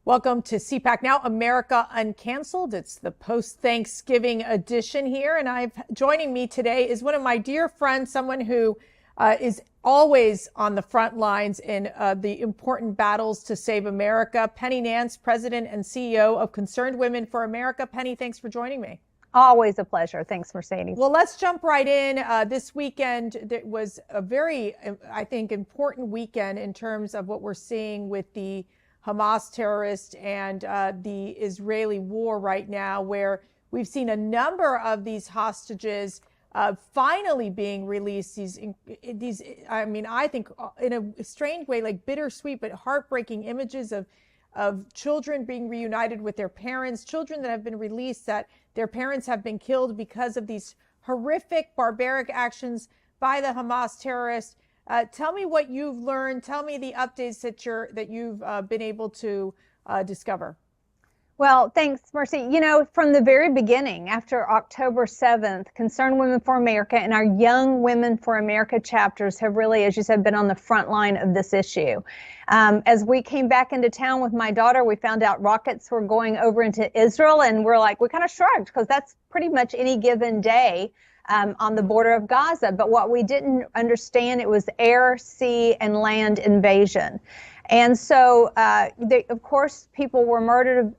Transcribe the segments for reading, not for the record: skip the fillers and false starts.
Welcome to CPAC Now, America Uncanceled. It's the post-Thanksgiving edition here. And joining me today is one of my dear friends, someone who is always on the front lines in the important battles to save America. Penny Nance, President and CEO of Concerned Women for America. Penny, thanks for joining me. Always a pleasure. Thanks, Mercedes. Well, let's jump right in. This weekend, it was a very, I think, important weekend in terms of what we're seeing with the Hamas terrorists and the Israeli war right now, where we've seen a number of these hostages finally being released. These, I mean, I think in a strange way, like bittersweet but heartbreaking images of children being reunited with their parents, children that have been released that their parents have been killed because of these horrific, barbaric actions by the Hamas terrorists. Tell me what you've learned. Tell me the updates that you've been able to discover. Well, thanks, Mercy. You know, from the very beginning, after October 7th, Concerned Women for America and our Young Women for America chapters have really, as you said, been on the front line of this issue. As we came back into town with my daughter, we found out rockets were going over into Israel, and we kind of shrugged because that's pretty much any given day on the border of Gaza. But what we didn't understand, it was air, sea, and land invasion. And so, of course, people were murdered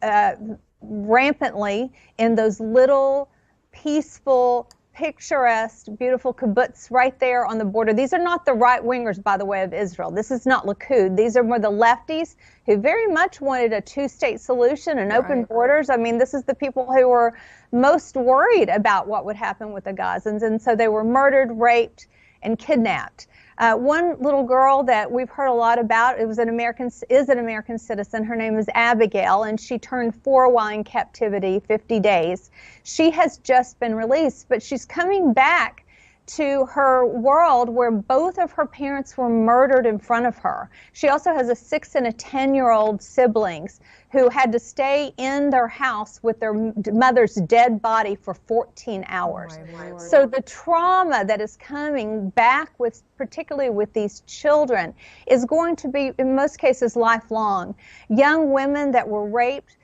rampantly in those little peaceful, picturesque, beautiful kibbutz right there on the border. These are not the right-wingers, by the way, of Israel. This is not Likud. These are more the lefties who very much wanted a two-state solution and open borders. I mean, this is the people who were most worried about what would happen with the Gazans. And so they were murdered, raped, and kidnapped. One little girl that we've heard a lot about, is an American citizen. Her name is Abigail, and she turned 4 while in captivity, 50 days. She has just been released, but she's coming back to her world where both of her parents were murdered in front of her. She also has a 6 and a 10-year-old siblings who had to stay in their house with their mother's dead body for 14 hours. So the trauma that is coming back particularly with these children, is going to be, in most cases, lifelong. Young women that were raped,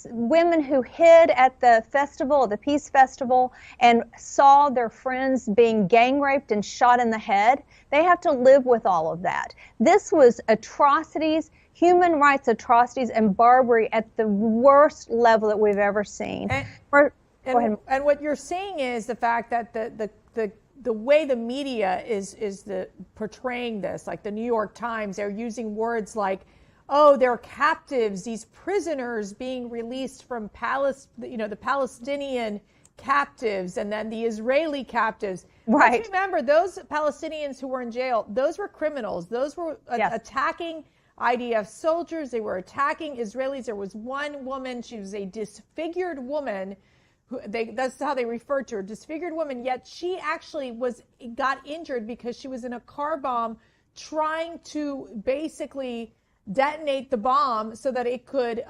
women who hid at the festival, the Peace Festival, and saw their friends being gang raped and shot in the head. They have to live with all of that. This was atrocities, human rights atrocities, and barbarity at the worst level that we've ever seen. And what you're seeing is the fact that the way the media is portraying this, like the New York Times, they're using words like, oh, they're captives, these prisoners being released from the Palestinian captives and then the Israeli captives. Right. Let's remember, those Palestinians who were in jail, those were criminals. Those were attacking IDF soldiers. They were attacking Israelis. There was one woman, she was a disfigured woman. That's how they referred to her, disfigured woman. Yet she actually got injured because she was in a car bomb trying to basically detonate the bomb so that it could,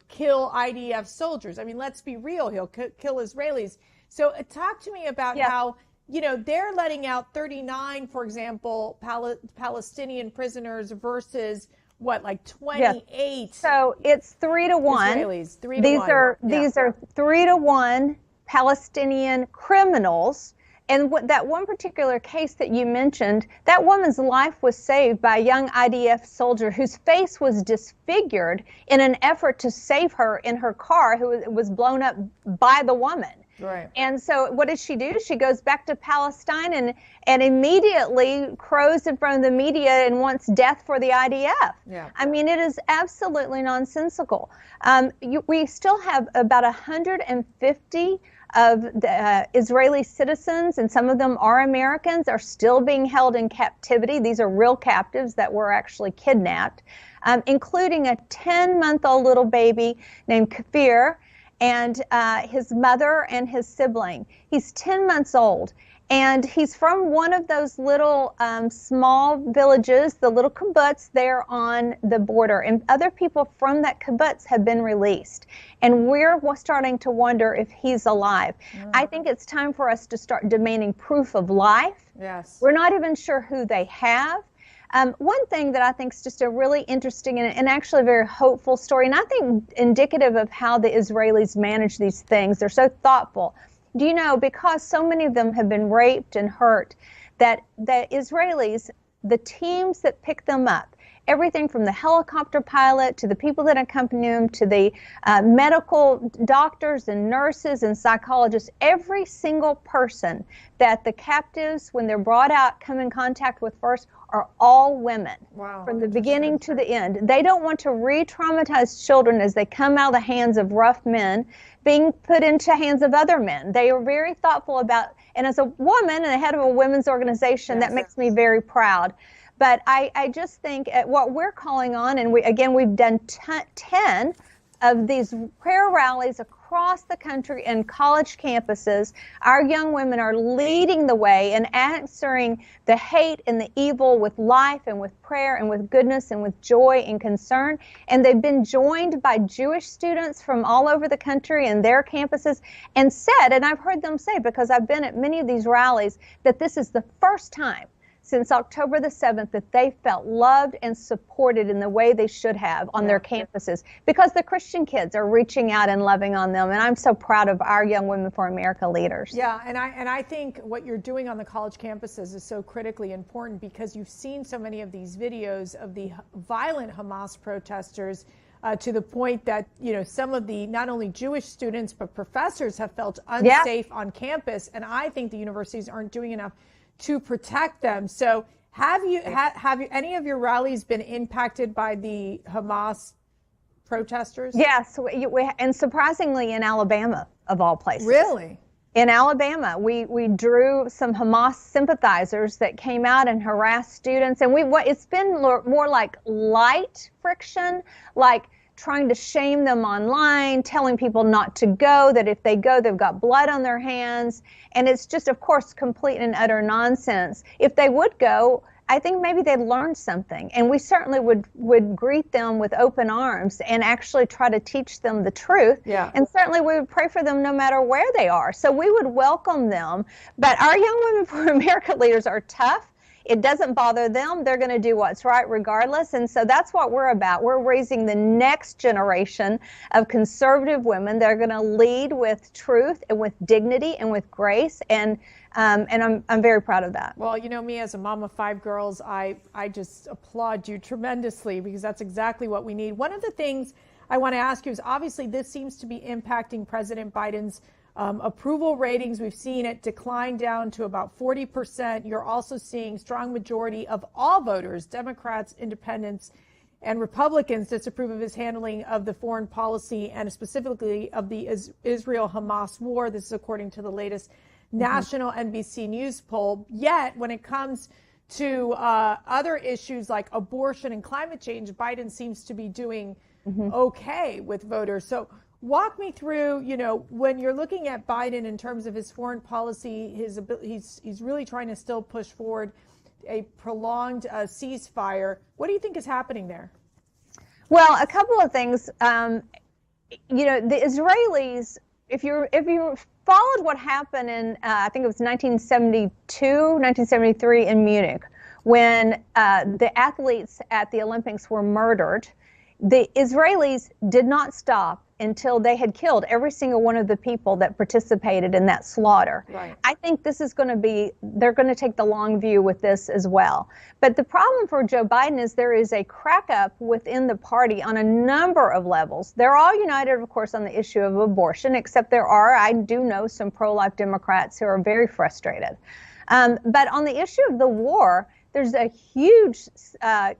kill IDF soldiers. I mean, let's be real, he'll kill Israelis. So talk to me about how, they're letting out 39, for example, Palestinian prisoners versus like 28. Yes. So it's 3 to 1. Israelis, 3 to these 1. These are 3 to 1 Palestinian criminals. And that one particular case that you mentioned, that woman's life was saved by a young IDF soldier whose face was disfigured in an effort to save her in her car, who was blown up by the woman. Right. And so what does she do? She goes back to Palestine and immediately crows in front of the media and wants death for the IDF. Yeah. I mean, it is absolutely nonsensical. We still have about 150 of the Israeli citizens, and some of them are Americans, are still being held in captivity. These are real captives that were actually kidnapped, including a 10-month-old little baby named Kafir, and his mother and his sibling. He's 10 months old, and he's from one of those little small villages, the little kibbutz there on the border. And other people from that kibbutz have been released. And we're starting to wonder if he's alive. I think it's time for us to start demanding proof of life. Yes. We're not even sure who they have. One thing that I think is just a really interesting and actually very hopeful story, and I think indicative of how the Israelis manage these things, they're so thoughtful. Do you know, because so many of them have been raped and hurt, that the Israelis, the teams that pick them up, everything from the helicopter pilot to the people that accompany them to the medical doctors and nurses and psychologists, every single person that the captives, when they're brought out, come in contact with first are all women. Wow, from the beginning to the end. They don't want to re-traumatize children as they come out of the hands of rough men being put into hands of other men. They are very thoughtful about, and as a woman and the head of a women's organization, that makes me very proud. But I just think what we're calling on, and we've done 10 of these prayer rallies across the country and college campuses. Our young women are leading the way and answering the hate and the evil with life and with prayer and with goodness and with joy and concern. And they've been joined by Jewish students from all over the country and their campuses, and said, and I've heard them say, because I've been at many of these rallies, that this is the first time since October the 7th that they felt loved and supported in the way they should have on their campuses, because the Christian kids are reaching out and loving on them. And I'm so proud of our Young Women for America leaders. Yeah, and I think what you're doing on the college campuses is so critically important, because you've seen so many of these videos of the violent Hamas protesters to the point that, you know, some of the not only Jewish students but professors have felt unsafe on campus. And I think the universities aren't doing enough to protect them. So have you any of your rallies been impacted by the Hamas protesters? Yes, and surprisingly in Alabama, of all places. Really? In Alabama, we drew some Hamas sympathizers that came out and harassed students, and it's been more like light friction, like trying to shame them online, telling people not to go, that if they go, they've got blood on their hands. And it's just, of course, complete and utter nonsense. If they would go, I think maybe they'd learn something. And we certainly would greet them with open arms and actually try to teach them the truth. Yeah. And certainly we would pray for them no matter where they are. So we would welcome them. But our Young Women for America leaders are tough. It doesn't bother them. They're going to do what's right regardless. And so that's what we're about. We're raising the next generation of conservative women. They're going to lead with truth and with dignity and with grace. And I'm very proud of that. Well, you know, me as a mom of 5 girls, I just applaud you tremendously, because that's exactly what we need. One of the things I want to ask you is, obviously this seems to be impacting President Biden's approval ratings. We've seen it decline down to about 40%. You're also seeing strong majority of all voters, Democrats, independents, and Republicans, disapprove of his handling of the foreign policy and specifically of the Israel-Hamas war. This is according to the latest national NBC News poll. Yet, when it comes to other issues like abortion and climate change, Biden seems to be doing okay with voters. So walk me through, you know, when you're looking at Biden in terms of his foreign policy, he's really trying to still push forward a prolonged ceasefire. What do you think is happening there? Well, a couple of things. You know, the Israelis, if you followed what happened in, I think it was 1972, 1973 in Munich, when the athletes at the Olympics were murdered, the Israelis did not stop until they had killed every single one of the people that participated in that slaughter. Right. I think this is going to be, they're going to take the long view with this as well. But the problem for Joe Biden is there is a crack up within the party on a number of levels. They're all united, of course, on the issue of abortion, except I do know some pro-life Democrats who are very frustrated. But on the issue of the war, there's a huge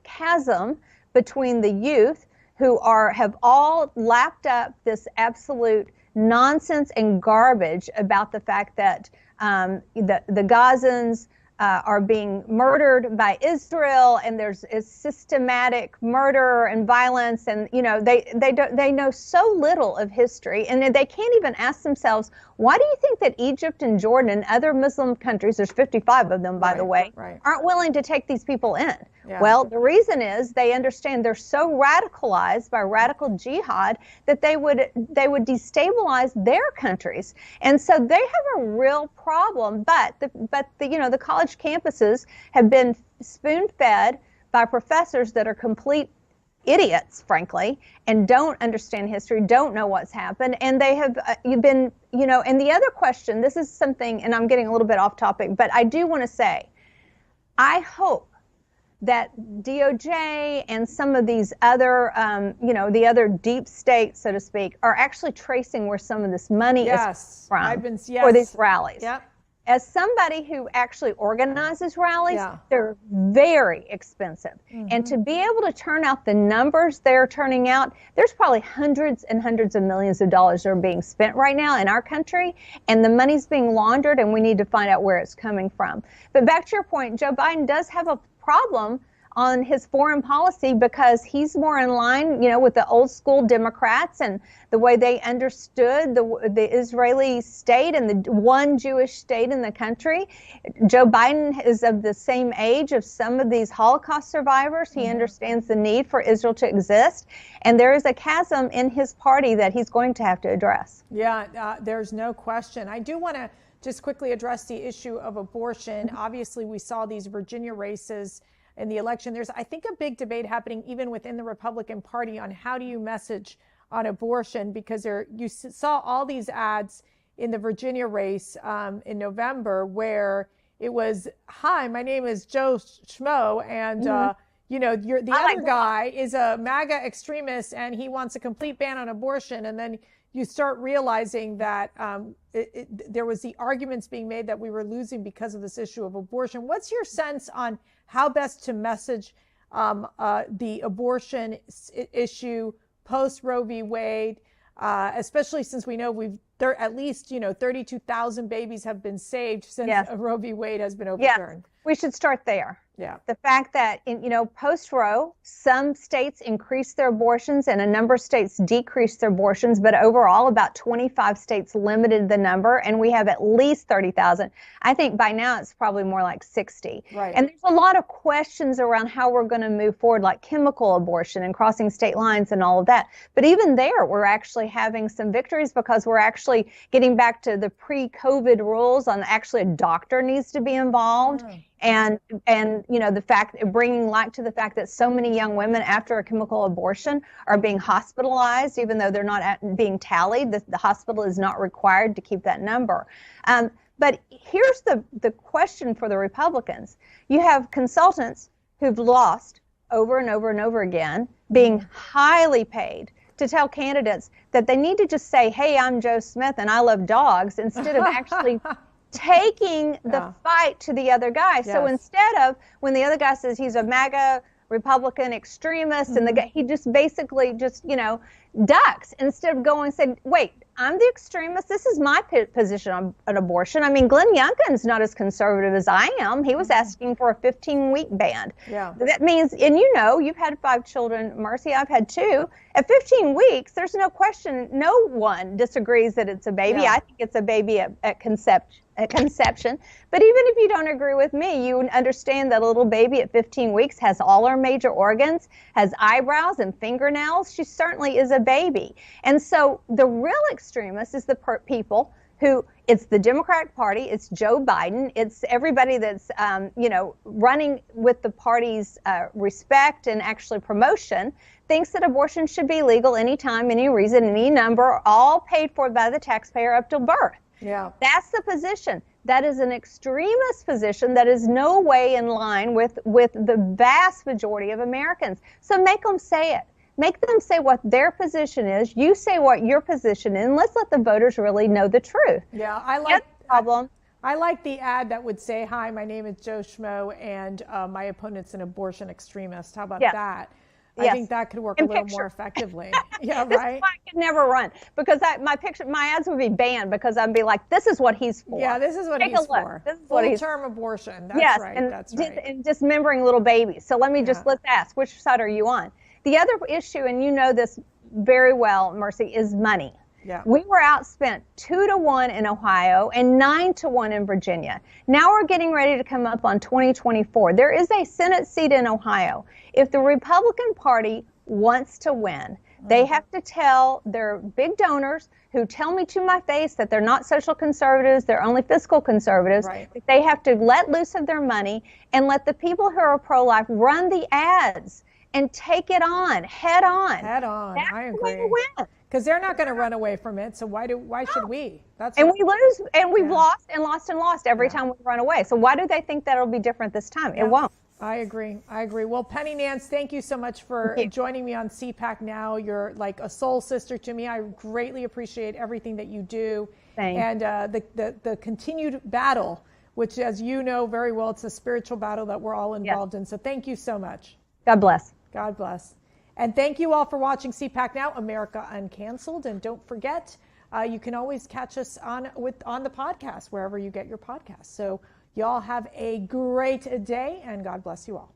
chasm between the youth who have all lapped up this absolute nonsense and garbage about the fact that the Gazans are being murdered by Israel, and there's a systematic murder and violence, and you know they know so little of history, and they can't even ask themselves, why do you think that Egypt and Jordan and other Muslim countries, there's 55 of them by the way, aren't willing to take these people in? Yeah. Well, the reason is they understand they're so radicalized by radical jihad that they would destabilize their countries, and so they have a real problem. But the college campuses have been spoon-fed by professors that are complete idiots, frankly, and don't understand history, don't know what's happened. And they have been, and the other question, this is something, and I'm getting a little bit off topic, but I do want to say, I hope that DOJ and some of these other, the other deep states, so to speak, are actually tracing where some of this money is from for these rallies. Yep. As somebody who actually organizes rallies, they're very expensive. And to be able to turn out the numbers they're turning out, there's probably hundreds and hundreds of millions of dollars that are being spent right now in our country, and the money's being laundered, and we need to find out where it's coming from. But back to your point, Joe Biden does have a problem on his foreign policy because he's more in line, with the old school Democrats and the way they understood the Israeli state and the one Jewish state in the country. Joe Biden is of the same age of some of these Holocaust survivors. He understands the need for Israel to exist. And there is a chasm in his party that he's going to have to address. Yeah, there's no question. I do want to just quickly address the issue of abortion. Obviously, we saw these Virginia races in the election. There's, I think, a big debate happening even within the Republican Party on how do you message on abortion, because you saw all these ads in the Virginia race in November where it was, "Hi, my name is Joe Schmo, and the other guy is a MAGA extremist and he wants a complete ban on abortion." And then you start realizing that there was the arguments being made that we were losing because of this issue of abortion. What's your sense on how best to message the abortion issue post Roe v. Wade, especially since we know at least 32,000 babies have been saved since Roe v. Wade has been overturned? Yes, we should start there. Yeah. The fact that, post-Roe, some states increased their abortions and a number of states decreased their abortions, but overall about 25 states limited the number, and we have at least 30,000. I think by now it's probably more like 60. Right. And there's a lot of questions around how we're going to move forward, like chemical abortion and crossing state lines and all of that. But even there, we're actually having some victories because we're actually getting back to the pre-COVID rules on actually a doctor needs to be involved. And the fact, bringing light to the fact that so many young women after a chemical abortion are being hospitalized, even though they're not being tallied. The hospital is not required to keep that number. But here's the question for the Republicans. You have consultants who've lost over and over and over again, being highly paid to tell candidates that they need to just say, "Hey, I'm Joe Smith and I love dogs," instead of actually taking the fight to the other guy. So instead of, when the other guy says he's a MAGA Republican extremist, and he just basically ducks, instead of going and saying, "Wait, I'm the extremist. This is my position on abortion." I mean, Glenn Youngkin's not as conservative as I am. He was asking for a 15-week ban. Yeah. That means, and you've had 5 children, Mercy. I've had 2. At 15 weeks, there's no question. No one disagrees that it's a baby. I think it's a baby at conception. But even if you don't agree with me, you understand that a little baby at 15 weeks has all her major organs, has eyebrows and fingernails. She certainly is a baby. And so the real extremist is the people who, it's the Democratic Party, it's Joe Biden, it's everybody that's, running with the party's respect and actually promotion, thinks that abortion should be legal anytime, any reason, any number, all paid for by the taxpayer up till birth. Yeah. That's the position. That is an extremist position that is no way in line with the vast majority of Americans. So make them say it. Make them say what their position is. You say what your position is, and let's let the voters really know the truth. Yeah, I like the ad that would say, "Hi, my name is Joe Schmo, and my opponent's an abortion extremist." How about that? I think that could work a little more effectively. Yeah, right. This is why I could never run, because my ads would be banned, because I'd be like, "This is what he's for." Yeah, this is what he's for. This is what he's full-term abortion. That's right. That's right. And dismembering little babies. So let me let's ask, which side are you on? The other issue, and you know this very well, Mercy, is money. Yeah. We were outspent 2-1 in Ohio and 9-1 in Virginia. Now we're getting ready to come up on 2024. There is a Senate seat in Ohio. If the Republican Party wants to win, They have to tell their big donors who tell me to my face that they're not social conservatives, they're only fiscal conservatives, Right. that they have to let loose of their money and let the people who are pro-life run the ads and take it on, head on. Head on. That's I the way to agree. win. Because they're not going to run away from it. So why should we? That's And what, we lose, and we've Yeah. lost and lost and lost every Yeah. time we run away. So why do they think that'll be different this time? Yeah. It won't. I agree. I agree. Well, Penny Nance, thank you so much for Thank you. joining me on CPAC Now. You're like a soul sister to me. I greatly appreciate everything that you do. Thanks. And the continued battle, which, as you know very well, it's a spiritual battle that we're all involved in. So thank you so much. God bless. God bless. And thank you all for watching CPAC Now, America Uncanceled. And don't forget, you can always catch us on the podcast, wherever you get your podcasts. So y'all have a great day, and God bless you all.